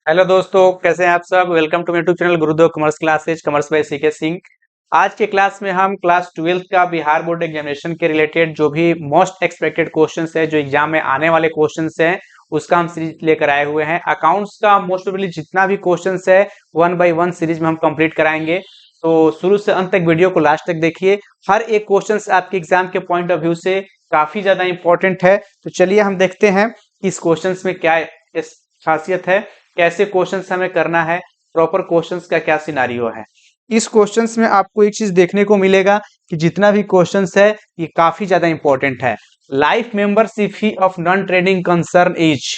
Hello दोस्तों, कैसे हैं आप सब। Welcome to my YouTube channel Gurudev commerce classes, commerce by CK Singh. आज के क्लास में हम क्लास 12th का बिहार बोर्ड एग्जामिनेशन के रिलेटेड जो भी मोस्ट एक्सपेक्टेड क्वेश्चंस है, जो एग्जाम में आने वाले क्वेश्चंस हैं, उसका हम सीरीज लेकर आए हुए हैं। अकाउंट्स का मोस्ट प्रोबेबली जितना भी क्वेश्चंस है, वन बाय वन सीरीज में हम कंप्लीट कराएंगे। तो शुरू से अंत तक वीडियो को लास्ट तक देखिए। हर एक क्वेश्चंस आपके एग्जाम के पॉइंट ऑफ व्यू से काफी ज्यादा इंपॉर्टेंट है। तो चलिए हम देखते हैं कि इस क्वेश्चंस में क्या इस खासियत है, कैसे क्वेश्चंस हमें करना है, प्रॉपर क्वेश्चंस का क्या सिनारियो है। इस क्वेश्चंस में आपको एक चीज देखने को मिलेगा कि जितना भी क्वेश्चंस है ये काफी ज्यादा इंपॉर्टेंट है। Life membership fee of non trading concern is,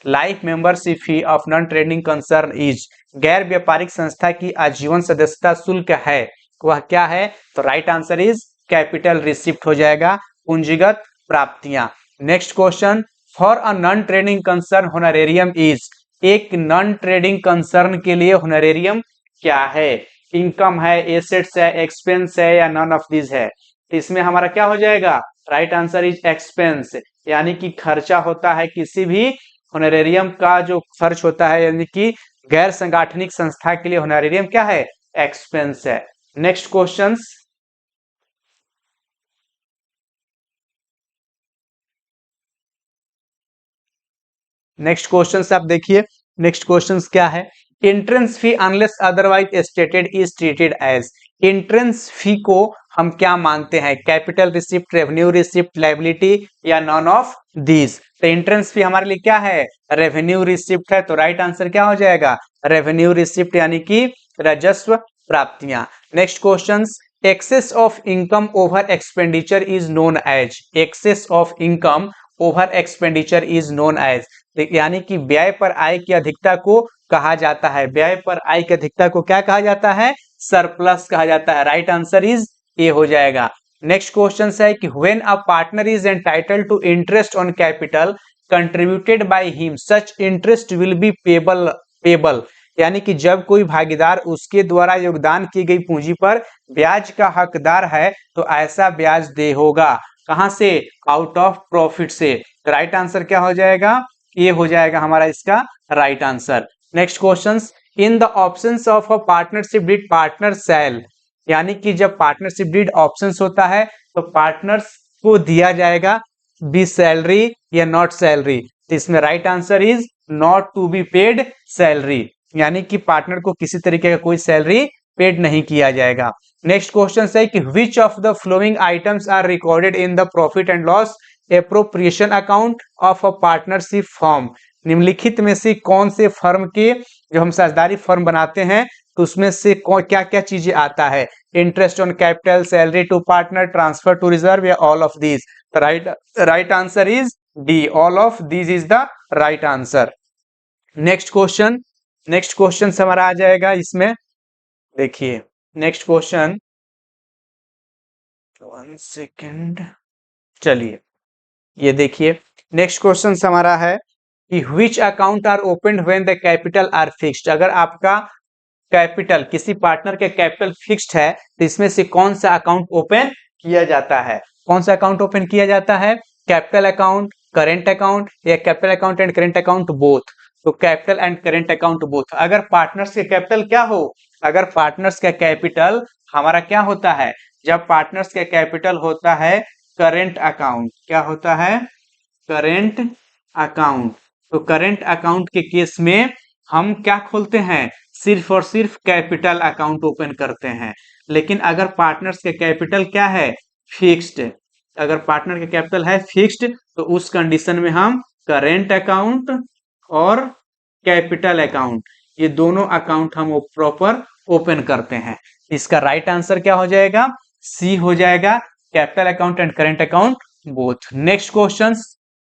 life membership fee of non trading concern is, गैर व्यापारिक संस्था की आजीवन सदस्यता शुल्क है, वह क्या है। तो right answer is capital receipt हो जाएगा, पूंजीगत प्राप्तियां। Next question, for a non trading concern honorarium is, एक नॉन ट्रेडिंग कंसर्न के लिए होनरेरियम क्या है। इनकम है, एसेट्स है, एक्सपेंस है या नॉन ऑफ दिस है। तो इसमें हमारा क्या हो जाएगा, राइट आंसर इज एक्सपेंस, यानी कि खर्चा होता है किसी भी होनरेरियम का जो खर्च होता है, यानी कि गैर संगठनिक संस्था के लिए होनरेरियम क्या है, एक्सपेंस है। नेक्स्ट क्वेश्चंस, नेक्स्ट क्वेश्चंस आप देखिए। नेक्स्ट क्वेश्चंस क्या है, entrance fee unless otherwise stated is treated as, entrance fee को हम क्या मानते हैं, capital receipt, revenue receipt, liability या नॉन ऑफ दीज। तो एंट्रेंस फी हमारे लिए क्या है, रेवेन्यू रिसिप्ट है। तो राइट आंसर क्या हो जाएगा, रेवेन्यू रिसिप्ट, यानी कि राजस्व प्राप्तियां। Next questions, excess of income over expenditure is known as, excess of income over expenditure is known as, यानी कि व्यय पर आय की अधिकता को कहा जाता है, व्यय पर आय की अधिकता को क्या कहा जाता है, सरप्लस कहा जाता है। राइट आंसर इज ए हो जाएगा। नेक्स्ट क्वेश्चन है कि when a partner is entitled to interest on capital contributed by him such interest will be payable, यानी कि जब कोई भागीदार उसके द्वारा योगदान की गई पूंजी पर ब्याज का हकदार है तो ऐसा ब्याज दे होगा, कहां से, आउट ऑफ प्रॉफिट से। राइट आंसर क्या हो जाएगा, ये हो जाएगा हमारा इसका right answer. Next questions, in the options of a partnership deed partner sell, यानी कि जब पार्टनरशिप डीड ऑप्शंस होता है तो पार्टनर्स को दिया जाएगा B salary or not salary. तो इसमें right answer is not to be paid salary, यानी कि पार्टनर को किसी तरीके का कोई सैलरी पेड नहीं किया जाएगा। नेक्स्ट क्वेश्चन है कि which of the following items are recorded in the profit and loss appropriation account of a partnership firm, निम्नलिखित में से कौन से फर्म के, जो हम साझेदारी फर्म बनाते हैं तो उसमें से क्या क्या चीजें आता है, interest on capital, salary to partner, transfer to reserve या all of these. Right answer is D, all of these is the right answer. Next question, next question हमारा आ जाएगा इसमें, देखिए नेक्स्ट क्वेश्चन, वन सेकेंड, चलिए ये देखिए। Next question हमारा है कि which account are open when the capital are fixed, अगर आपका कैपिटल, किसी पार्टनर के कैपिटल फिक्स्ड है तो इसमें से कौन सा अकाउंट ओपन किया जाता है, कौन सा अकाउंट ओपन किया जाता है, कैपिटल अकाउंट, करेंट अकाउंट या capital account and current account both. तो capital and current account both. अगर पार्टनर्स के कैपिटल क्या हो, अगर पार्टनर्स का कैपिटल हमारा क्या होता है, जब पार्टनर्स का कैपिटल होता है करेंट अकाउंट, क्या होता है, करेंट अकाउंट। तो करेंट अकाउंट के केस में हम क्या खोलते हैं, सिर्फ और सिर्फ कैपिटल अकाउंट ओपन करते हैं। लेकिन अगर पार्टनर्स के कैपिटल क्या है, फिक्स्ड, अगर पार्टनर के कैपिटल है फिक्स्ड तो उस कंडीशन में हम करेंट अकाउंट और कैपिटल अकाउंट, ये दोनों अकाउंट हम प्रॉपर ओपन करते हैं। इसका राइट आंसर क्या हो जाएगा, सी हो जाएगा, capital account and current account both. Next question,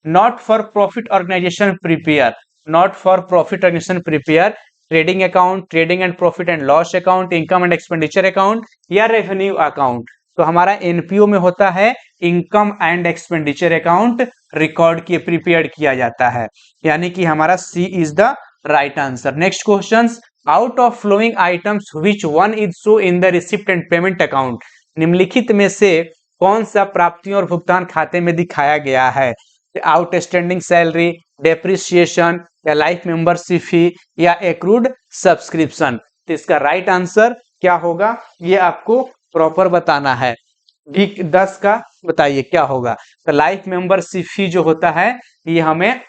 not for profit organisation prepare, not for profit organisation prepare trading account, trading and profit and loss account, income and expenditure account या revenue account. तो हमारा NPO में होता है income and expenditure account record किए, prepare किया जाता है, यानी कि हमारा C is the right answer. Next question, out of following items which one is show in the receipt and payment account, निम्नलिखित में से कौन सा प्राप्तियों और भुगतान खाते में दिखाया गया है। आउटस्टैंडिंग सैलरी, डेप्रिसिएशन या लाइफ मेंबरशिप फी या एक्रूड सब्सक्रिप्शन। तो इसका राइट आंसर क्या होगा ये आपको प्रॉपर बताना है। 10 का बताइए क्या होगा। तो लाइफ मेंबरशिप फी जो होता है ये हमें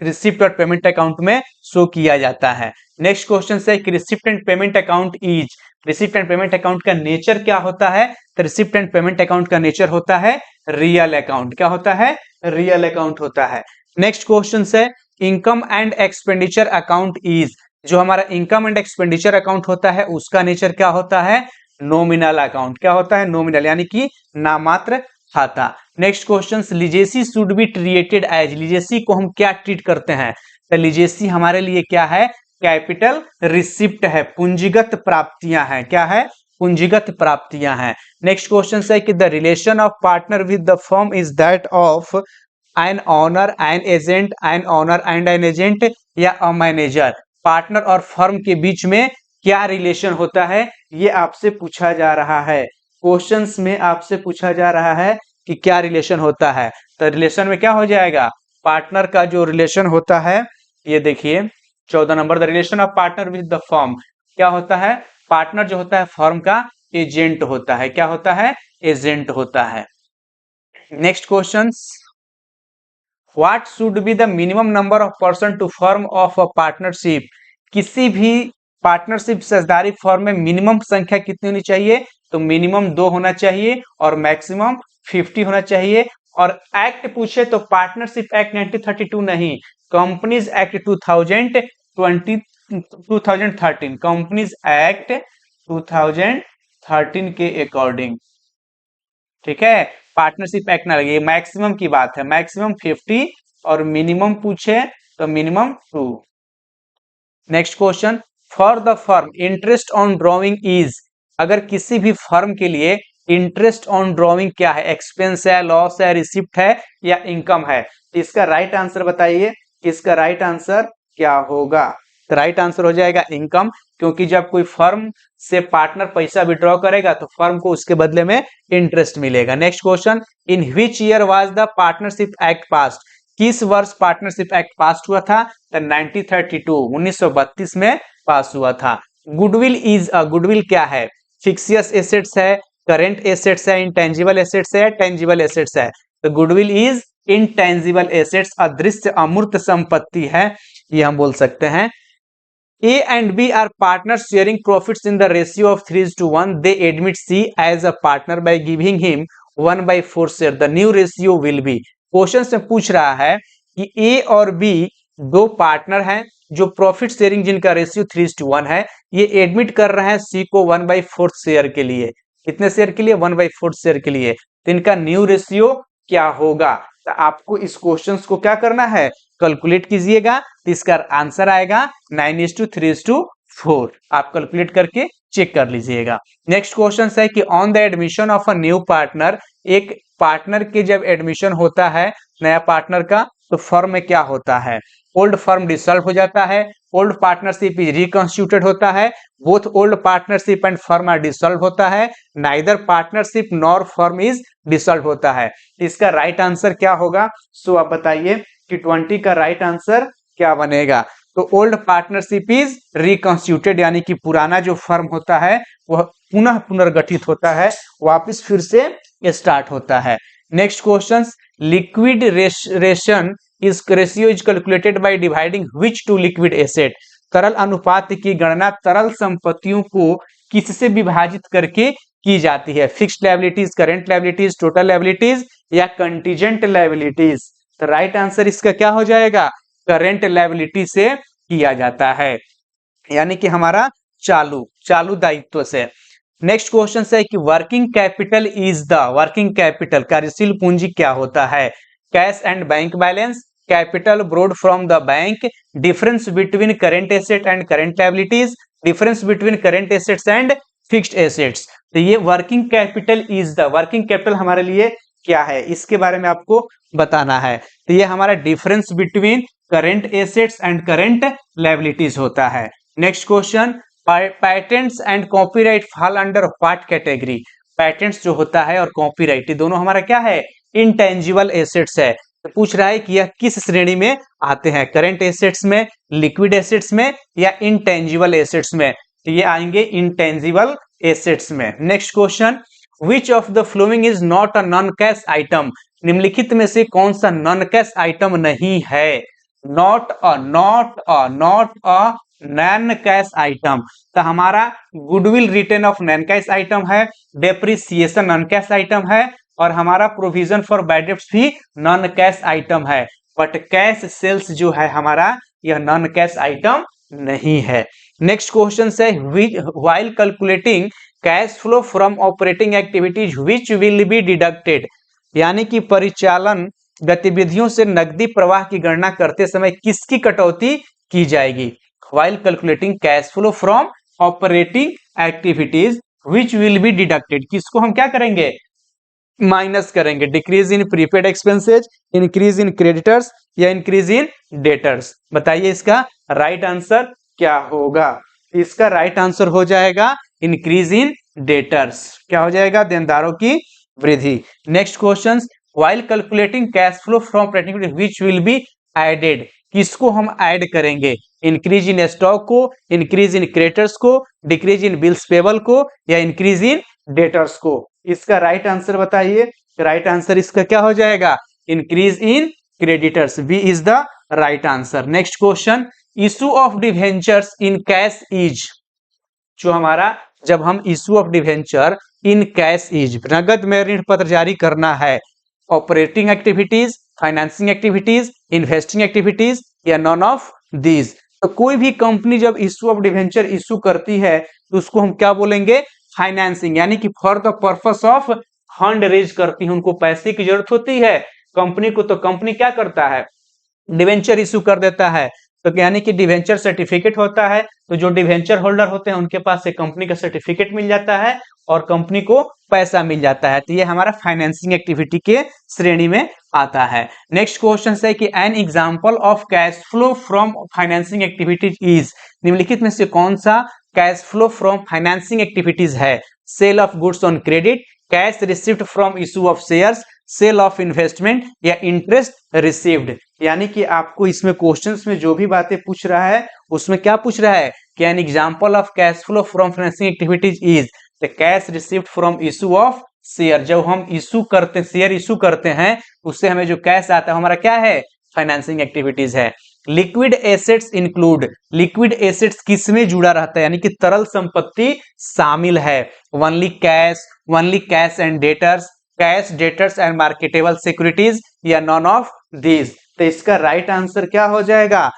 रिसिप्ट और पेमेंट अकाउंट में शो किया जाता है। नेक्स्ट क्वेश्चन है कि receipt and payment account is, receipt and payment account का नेचर क्या होता है। तो रिसिप्ट एंड पेमेंट अकाउंट का नेचर होता है रियल अकाउंट। क्या होता है, रियल अकाउंट होता है। नेक्स्ट क्वेश्चन है income and expenditure account is, जो हमारा इनकम एंड एक्सपेंडिचर अकाउंट होता है उसका नेचर क्या होता है, नॉमिनल अकाउंट। क्या होता है, नॉमिनल, यानी कि नामात्र खाता। Next question, legacy should be treated as, legacy को हम क्या ट्रीट करते हैं। तो लिजेसी हमारे लिए क्या है, कैपिटल रिसिप्ट है, पूंजीगत प्राप्तियां हैं। क्या है, पूंजीगत प्राप्तियां हैं। नेक्स्ट क्वेश्चन है कि the relation of partner with the firm is that of an owner an agent, an owner and an agent या अ मैनेजर। पार्टनर और फर्म के बीच में क्या रिलेशन होता है ये आपसे पूछा जा रहा है। क्वेश्चंस में आपसे पूछा जा रहा है कि क्या रिलेशन होता है। तो रिलेशन में क्या हो जाएगा, पार्टनर का जो रिलेशन होता है ये देखिए 14 number, the relation of partner with the firm. क्या होता है, पार्टनर जो होता है फर्म का एजेंट होता है। क्या होता है, एजेंट होता है। Next question, what should be the minimum number of person to form of a partnership. किसी भी पार्टनरशिप साझेदारी फॉर्म में मिनिमम संख्या कितनी होनी चाहिए, तो मिनिमम 2 होना चाहिए और मैक्सिमम 50 होना चाहिए। और एक्ट पूछे तो पार्टनरशिप एक्ट 1932 नहीं, कंपनीज एक्ट 2013, कंपनीज एक्ट 2013 के अकॉर्डिंग। ठीक है, पार्टनरशिप एक्ट ना लगे, मैक्सिमम की बात है, मैक्सिमम 50 और मिनिमम पूछे तो minimum 2। Next question, for the firm interest on drawing is, अगर किसी भी फर्म के लिए इंटरेस्ट ऑन ड्रॉइंग क्या है, एक्सपेंस है, लॉस है, रिसिप्ट है या इनकम है। इसका राइट आंसर बताइए, इसका राइट आंसर क्या होगा। तो राइट आंसर हो जाएगा इनकम, क्योंकि जब कोई फर्म से पार्टनर पैसा विड्रॉ करेगा तो फर्म को उसके बदले में इंटरेस्ट मिलेगा। Next question, in which year was the partnership act passed, किस वर्ष पार्टनरशिप एक्ट पास हुआ था। तो 1932 में पास हुआ था। गुडविल इज अ, गुडविल क्या है, फिक्सियस एसेट्स है, करेंट एसेट्स है, इंटेंजिबल एसेट्स है, टेंजिबल एसेट्स है। तो गुडविल इज इंटेंजिबल एसेट्स, अदृश्य अमूर्त संपत्ति है, ये हम बोल सकते हैं। A and B are partners sharing profits in the ratio of 3:1. They admit C as a partner by giving him 1/4 share. The new ratio will be. Question से पूछ रहा है कि A और B दो पार्टनर हैं जो प्रॉफिट शेयरिंग जिनका रेशियो 3:1 है, ये एडमिट कर रहे हैं C को 1/4 शेयर के लिए। कितने शेयर के लिए, 1/4 शेयर के लिए। तो इनका न्यू रेशियो क्या होगा। तो आपको इस क्वेश्चन को क्या करना है, कैलकुलेट कीजिएगा। तो इसका आंसर आएगा 9:3:4। आप कैलकुलेट करके चेक कर लीजिएगा। नेक्स्ट क्वेश्चन है कि on the admission of a new partner, एक पार्टनर के जब एडमिशन होता है नया पार्टनर का तो फर्म में क्या होता है, ओल्ड फर्म डिसॉल्व हो जाता है, ओल्ड पार्टनरशिप इज रिकॉन्स्टिट्यूटेड होता है, both old partnership and firm are dissolve होता है, neither partnership nor firm is dissolve होता है। इसका राइट आंसर क्या होगा, सो आप बताइए कि 20 का राइट आंसर क्या बनेगा। तो ओल्ड पार्टनरशिप इज रिकॉन्स्टिट्यूटेड, यानी कि पुराना जो फर्म होता है वह पुनः पुनर्गठित होता है, वापस फिर से स्टार्ट होता है। Next question, liquid ration is ratio is calculated by dividing which to liquid asset. तरल अनुपात की गणना तरल संपत्तियों को किससे विभाजित करके की जाती है, fixed liabilities, current liabilities, total liabilities या कंटीजेंट लायबिलिटीज। तो राइट आंसर इसका क्या हो जाएगा, करेंट लायबिलिटी से किया जाता है, यानी कि हमारा चालू दायित्व से। नेक्स्ट क्वेश्चन है कि working capital is the, working capital कार्यशील पूंजी क्या होता है, cash and bank balance, capital broad from the bank, difference between current asset and current liabilities, difference between current assets and fixed assets. तो ये working capital is the, working capital हमारे लिए क्या है इसके बारे में आपको बताना है। तो ये हमारा difference between current assets and current liabilities होता है। Next question, patents and copyright fall under what category. Patents जो होता है और कॉपीराइट ये दोनों हमारा क्या है, इंटेंजिबल एसेट्स है। तो पूछ रहा है कि यह किस श्रेणी में आते हैं, करंट एसेट्स में, लिक्विड एसेट्स में या इंटेंजिबल एसेट्स में। तो ये आएंगे इंटेंजिबल एसेट्स में। Next question, which of the following is not a non cash item, निम्नलिखित में से कौन सा नॉन कैश आइटम नहीं है। Not a non cash item, तो हमारा goodwill return of non cash item है, डेप्रिसिएशन नॉन कैश आइटम है, और हमारा प्रोविजन फॉर बैड डेब्ट्स भी नॉन कैश आइटम है। बट कैश सेल्स जो है हमारा, यह नॉन कैश आइटम नहीं है। नेक्स्ट क्वेश्चन है, while calculating cash flow from operating activities which will be deducted, यानी कि परिचालन गतिविधियों से नकदी प्रवाह की गणना करते समय किसकी कटौती की जाएगी। While calculating cash flow from operating activities which will be deducted, किसको हम क्या करेंगे, माइनस करेंगे। Decrease in prepaid expenses, increase in creditors या इंक्रीज इन डेटर्स। बताइए इसका राइट आंसर क्या होगा। इसका राइट आंसर हो जाएगा इंक्रीज इन डेटर्स। क्या हो जाएगा, देनदारों की वृद्धि। Next question, while calculating cash flow from operating which will be added, किसको हम ऐड करेंगे, इंक्रीज इन स्टॉक को, इंक्रीज इन क्रेडिटर्स को, डिक्रीज इन बिल्स पेबल को या इंक्रीज इन डेटर्स को। इसका राइट आंसर बताइए। राइट आंसर इसका क्या हो जाएगा, increase in creditors. B is the right answer. Next question, issue of debentures in cash is, जो हमारा जब हम issue of debenture in cash is, नगद में ऋण पत्र जारी करना है, operating activities, financing activities, investing activities या नॉन ऑफ दीज। तो कोई भी कंपनी जब इशू ऑफ डिवेंचर इशू करती है तो उसको हम क्या बोलेंगे, फाइनेंसिंग, यानी कि for the purpose of fund raise करती है, उनको पैसे की जरूरत होती है कंपनी को, तो कंपनी क्या करता है, डिवेंचर इशू कर देता है। तो यानी कि डिवेंचर सर्टिफिकेट होता है, तो जो डिवेंचर होल्डर होते हैं उनके पास से कंपनी का सर्टिफिकेट मिल जाता है और कंपनी को पैसा मिल जाता है। तो ये हमारा फाइनेंसिंग एक्टिविटी के श्रेणी में आता है। नेक्स्ट क्वेश्चन है कि an example of cash flow from financing activities is, निम्नलिखित में से कौन सा cash flow from financing activities है। Sale of goods on credit, cash received from issue of shares, sale of investment या इंटरेस्ट रिसीव्ड। यानी कि आपको इसमें क्वेश्चंस में जो भी बातें पूछ रहा है उसमें क्या पूछ रहा है कि an example of cash flow from financing activities is the cash received from issue of share. जब हम इशू करते हैं, शेयर इशू करते हैं, उससे हमें जो कैश आता है हमारा क्या है, फाइनेंसिंग एक्टिविटीज है। Liquid assets include, liquid assets किसमें जुड़ा रहता है, यानी कि तरल संपत्ति शामिल है। Only cash and debtors, cash debtors and marketable securities या नॉन ऑफ दीज। तो इसका राइट आंसर क्या हो जाएगा,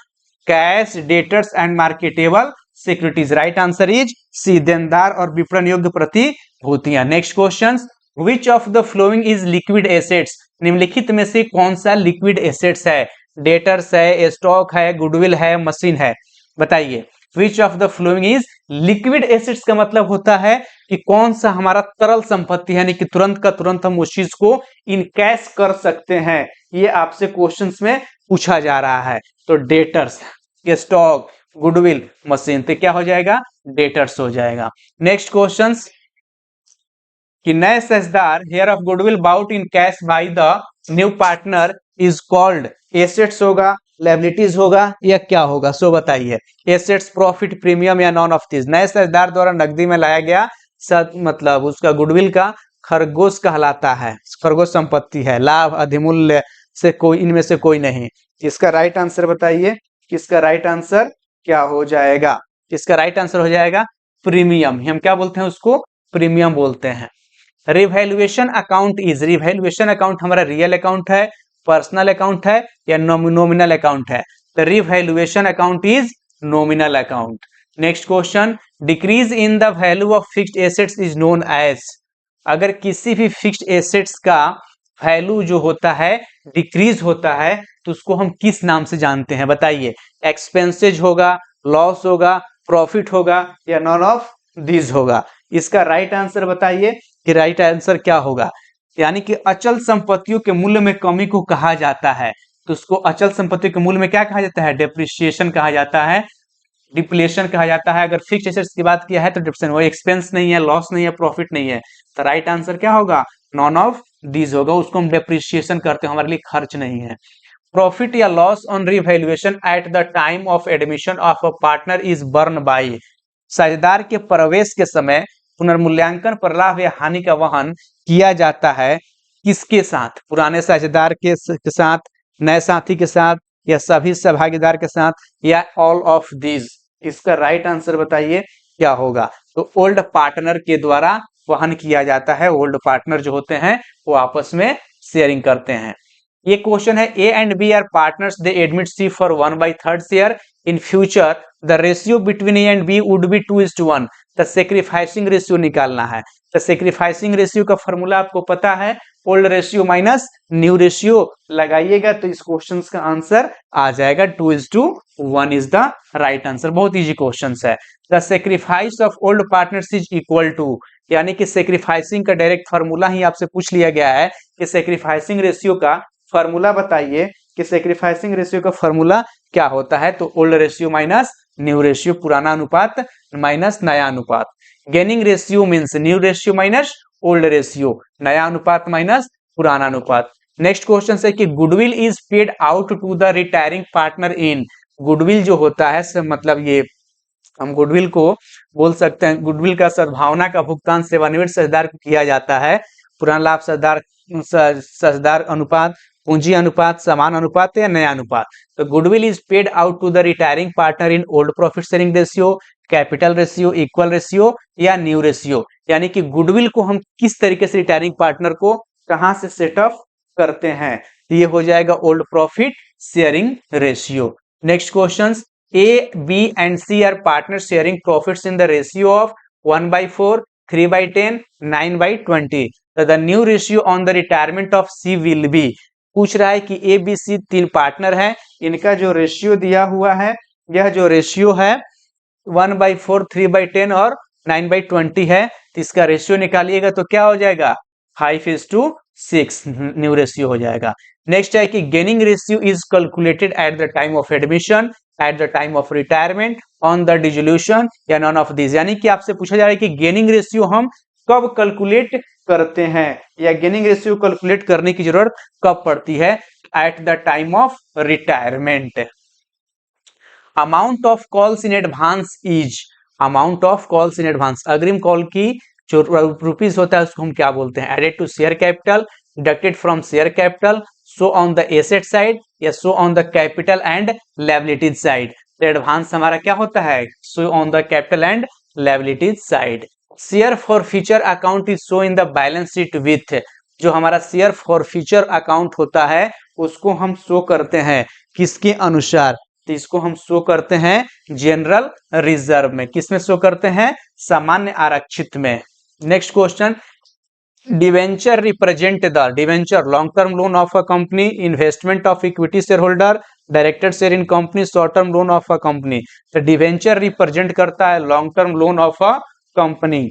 cash debtors and marketable securities. Right answer is C, देनदार और विपणन योग्य प्रतिभूतियां। Next question, which of the following is liquid assets, निम्नलिखित में से कौन सा लिक्विड एसेट्स है, डेटर्स है, स्टॉक है, गुडविल है, मशीन है। बताइए which of the following is liquid assets का मतलब होता है कि कौन सा हमारा तरल संपत्ति है, यानी कि तुरंत का तुरंत हम उस चीज को इनकैश कर सकते हैं। ये आपसे क्वेश्चंस में पूछा जा रहा है। तो डेटर्स, स्टॉक, गुडविल, मशीन, तो क्या हो जाएगा, डेटर्स हो जाएगा। नेक्स्ट क्वेश्चन, कि नए सेजदार share of goodwill brought in cash by the new partner is called, assets होगा, लायबिलिटीज होगा या क्या होगा। सो बताइए, एसेट्स, प्रॉफिट, प्रीमियम या नॉन ऑफ दीज। नए सेजदार द्वारा नकदी में लाया गया मतलब उसका गुडविल का खरगोश कहलाता है, खरगोश संपत्ति है, लाभ, अधिमूल्य से कोई, इनमें से कोई नहीं। इसका राइट आंसर बताइए, किसका राइट आंसर क्या हो जाएगा। इसका राइट आंसर हो जाएगा प्रीमियम। हम क्या बोलते हैं उसको, प्रीमियम बोलते हैं। Revaluation account is, revaluation account हमारा रियल अकाउंट है, पर्सनल अकाउंट है या नॉमिनल अकाउंट है। तो revaluation account is nominal account. Next question, decrease in the value of fixed assets is known as, अगर किसी भी फिक्स्ड एसेट्स का वैल्यू जो होता है डिक्रीज होता है तो उसको हम किस नाम से जानते हैं। बताइए, एक्सपेंसेज होगा, लॉस होगा, प्रॉफिट होगा या नॉन ऑफ दीज होगा। इसका राइट आंसर बताइए कि राइट आंसर क्या होगा। यानी कि अचल संपत्तियों के मूल्य में कमी को कहा जाता है, तो उसको अचल संपत्ति के मूल्य में क्या कहा जाता है, डेप्रिसिएशन कहा जाता है, डिप्लेशन कहा जाता है। अगर फिक्स्ड एसेट्स की बात किया है तो डिप्रेशन, वो एक्सपेंस नहीं है, लॉस नहीं है, प्रॉफिट नहीं है। तो राइट आंसर क्या होगा, नॉन ऑफ दीज होगा, उसको हम डेप्रिसिएशन करते हैं, हमारे लिए खर्च नहीं है। प्रॉफिट या loss on revaluation at the time of admission of a partner is borne by, साझेदार के प्रवेश के समय पुनर्मूल्यांकन पर लाभ या हानि का वहन किया जाता है किसके साथ? पुराने साझेदार के साथ, नए साथी के साथ, या सभी सहभागीदार के साथ, या ऑल ऑफ दीज? इसका राइट आंसर बताइए क्या होगा? तो ओल्ड पार्टनर के द्वारा वहन किया जाता है। ओल्ड पार्टनर जो होते हैं वो आपस में शेयरिंग करते हैं। ये क्वेश्चन है, A and B are partners, they admit C for 1/3 share, in future the ratio between A and B would be 2:1, the sacrificing ratio निकालना है। द सेक्रीफाइसिंग रेशियो का फॉर्मूला आपको पता है, old ratio minus new ratio लगाइएगा तो इस question का आंसर आ जाएगा 2:1 इज द राइट आंसर। बहुत इजी क्वेश्चन है। The sacrifice of old partners is equal to, यानी कि सेक्रीफाइसिंग का डायरेक्ट फार्मूला ही आपसे पूछ लिया गया है कि सेक्रीफाइसिंग रेशियो का फार्मूला बताइए कि सेक्रीफाइसिंग रेशियो का फार्मूला क्या होता है? तो old ratio minus new ratio, पुराना अनुपात माइनस नया अनुपात। Gaining ratio means new ratio minus old ratio, नया अनुपात माइनस पुराना अनुपात। नेक्स्ट क्वेश्चन है कि goodwill is paid out to the retiring partner in, goodwill जो होता है मतलब ये हम गुडविल को बोल सकते हैं, गुडविल का सद्भावना का भुगतान सेवानिवृत्त साझेदार को किया जाता है। पुराना लाभ साझेदार अनुपात, पूंजी अनुपात, समान अनुपात या नया अनुपात। तो goodwill is paid out to the retiring partner in old profit sharing ratio, capital ratio, equal ratio या न्यू रेशियो, यानी कि गुडविल को हम किस तरीके से रिटायरिंग पार्टनर को कहां से सेटअप करते हैं? ये हो जाएगा old profit sharing ratio. Next question, A, B and C are partners sharing profits in the ratio of 1/4, 3/10, 9/20. The new ratio on the retirement of C will be, पूछ रहा है कि A, B, C तीन partner हैं, इनका जो ratio दिया हुआ है, यह जो रेशियो है 1/4, 3/10 और 9/20 है, तो इसका रेशियो निकालिएगा तो क्या हो जाएगा? 5:6 न्यू रेशियो हो जाएगा। नेक्स्ट है कि gaining ratio is calculated at the time of admission, eight the time of retirement, on the dissolution या नॉन ऑफ दिस, यानी कि आपसे पूछा जा रहा है कि गेनिंग रेशियो हम कब कैलकुलेट करते हैं या गेनिंग रेशियो कैलकुलेट करने की जरूरत कब पड़ती है? Eight the time of retirement. Amount of calls in advance is, amount of calls in advance, अग्रिम कॉल की जो रुपीज होता है उसको हम क्या बोलते हैं? Added to share capital, deducted from share capital, show on the asset side या show on the capital and liabilities side. तो एडवांस हमारा क्या होता है? Show on the capital and liabilities side. Share forfeiture account is show in the balance sheet with, जो हमारा share forfeiture account होता है उसको हम शो करते हैं किसके अनुसार? तो इसको हम शो करते हैं जनरल रिजर्व में। किसमें शो करते हैं? सामान्य आरक्षित में। Next question, debenture represent the, debenture long term loan of a company, investment of equity share holder, directed share in company, short term loan of a company. तो डिवेंचर रिप्रेजेंट करता है long term loan of a company.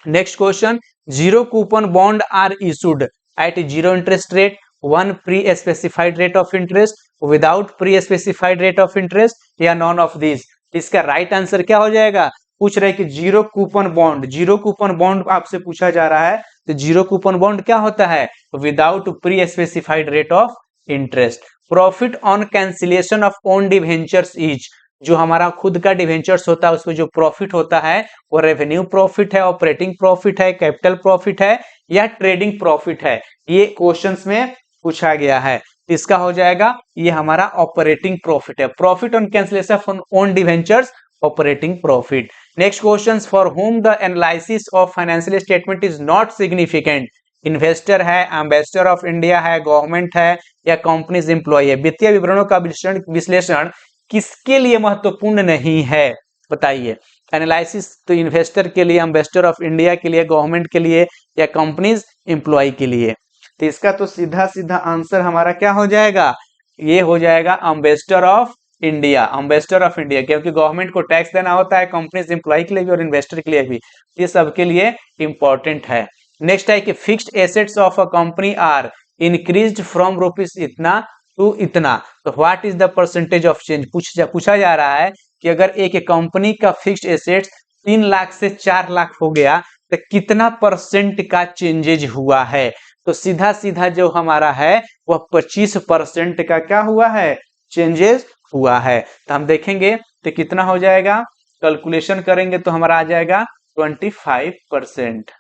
Next question, zero coupon bond are issued at zero interest rate, one pre specified rate of interest, without pre specified rate of interest या none of this. इसका right answer क्या हो जाएगा? पूछ रहे कि zero coupon bond, zero coupon bond आपसे पूछा जा रहा है, तो जीरो कूपन बॉन्ड क्या होता है? Without pre specified rate of interest. Profit on cancellation of own debentures is, जो हमारा खुद का डिवेंचर्स होता है उसमें जो प्रॉफिट होता है वो रेवेन्यू प्रॉफिट है, ऑपरेटिंग प्रॉफिट है, कैपिटल प्रॉफिट है या ट्रेडिंग प्रॉफिट है? ये क्वेश्चंस में पूछा गया है। इसका हो जाएगा ये हमारा ऑपरेटिंग प्रॉफिट है। Profit on cancellation of own debentures, operating profit. Next question, for home the analysis of financial statement is not significant, investor है, एम्बेसडर ऑफ इंडिया है, गवर्नमेंट है या कंपनीज एम्प्लॉय है। वित्तीय विवरणों का विश्लेषण किसके लिए महत्वपूर्ण नहीं है? बताइए। एनालिसिस तो इन्वेस्टर के लिए, एम्बेसडर ऑफ इंडिया के लिए, गवर्नमेंट के लिए या कंपनीज एम्प्लॉय के लिए। तो इसका तो सीधा सीधा आंसर हमारा क्या हो जाएगा? ये हो जाएगा ambassador of India, ambassador of India, क्योंकि गवर्नमेंट को टैक्स देना होता है, कंपनीज एम्प्लॉय के लिए भी और इन्वेस्टर के लिए भी, ये सबके लिए इंपॉर्टेंट है। नेक्स्ट है कि fixed assets of a company are increased from rupees इतना टू इतना, तो what is the percentage of change? पूछा जा रहा है कि अगर एक कंपनी का फिक्स्ड एसेट्स 3 लाख से 4 लाख हो गया तो कितना परसेंट का चेंजेज हुआ है? तो सीधा सीधा जो हमारा है वह 25% का क्या हुआ है, चेंजेस हुआ है। तो हम देखेंगे तो कितना हो जाएगा, कैलकुलेशन करेंगे तो हमारा आ जाएगा 25%,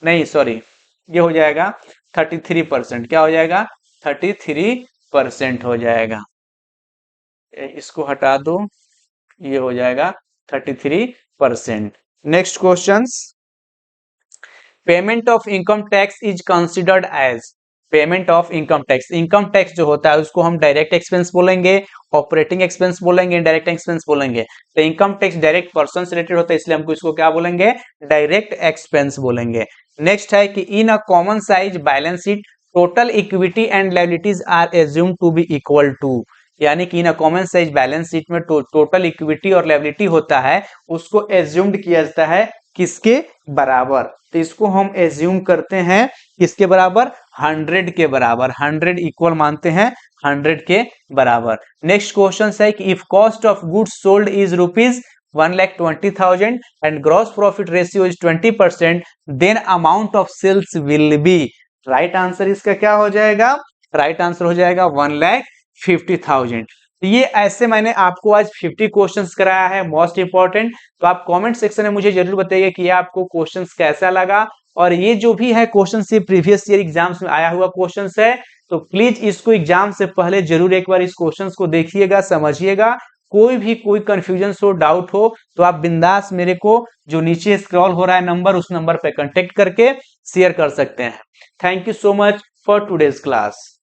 नहीं सॉरी, ये हो जाएगा 33%। क्या हो जाएगा, 33% हो जाएगा। इसको हटा दो, ये हो जाएगा 33%। Next questions, payment of income tax is considered as, payment of income tax, income tax जो होता है उसको हम डायरेक्ट एक्सपेंस बोलेंगे, ऑपरेटिंग एक्सपेंस बोलेंगे, इनडायरेक्ट एक्सपेंस बोलेंगे। तो इनकम टैक्स डायरेक्ट पर्सन से रिलेटेड होता है, इसलिए हमको इसको क्या बोलेंगे, डायरेक्ट एक्सपेंस बोलेंगे। नेक्स्ट है कि in a common size balance sheet total equity and liabilities are assumed to be equal to, यानी कि in a common size balance sheet में टोटल इक्विटी और लायबिलिटी होता है उसको एज्यूम्ड किया जाता है किसके बराबर, तो इसको हम एज्यूम करते हैं किसके बराबर, 100 के बराबर, 100 इक्वल मानते हैं 100 के बराबर। नेक्स्ट क्वेश्चन है कि if cost of goods sold is rupees 1,20,000 and gross profit ratio is 20%, then amount of sales will be, right answer इसका क्या हो जाएगा, राइट आंसर हो जाएगा 1,50,000। तो ये ऐसे मैंने आपको आज 50 क्वेश्चंस कराया है मोस्ट इंपॉर्टेंट। तो आप कमेंट सेक्शन में मुझे जरूर बताइए कि ये आपको क्वेश्चंस कैसा लगा, और ये जो भी है क्वेश्चंस ये प्रीवियस ईयर एग्जाम्स में आया हुआ क्वेश्चंस है, तो प्लीज इसको एग्जाम से पहले जरूर एक बार इस क्वेश्चंस को देखिएगा, समझिएगा। कोई कंफ्यूजन हो, डाउट हो तो आप बिंदास मेरे को जो नीचे स्क्रॉल हो रहा है नंबर, उस नंबर पे कांटेक्ट करके शेयर कर सकते हैं। Thank you so much for today's class.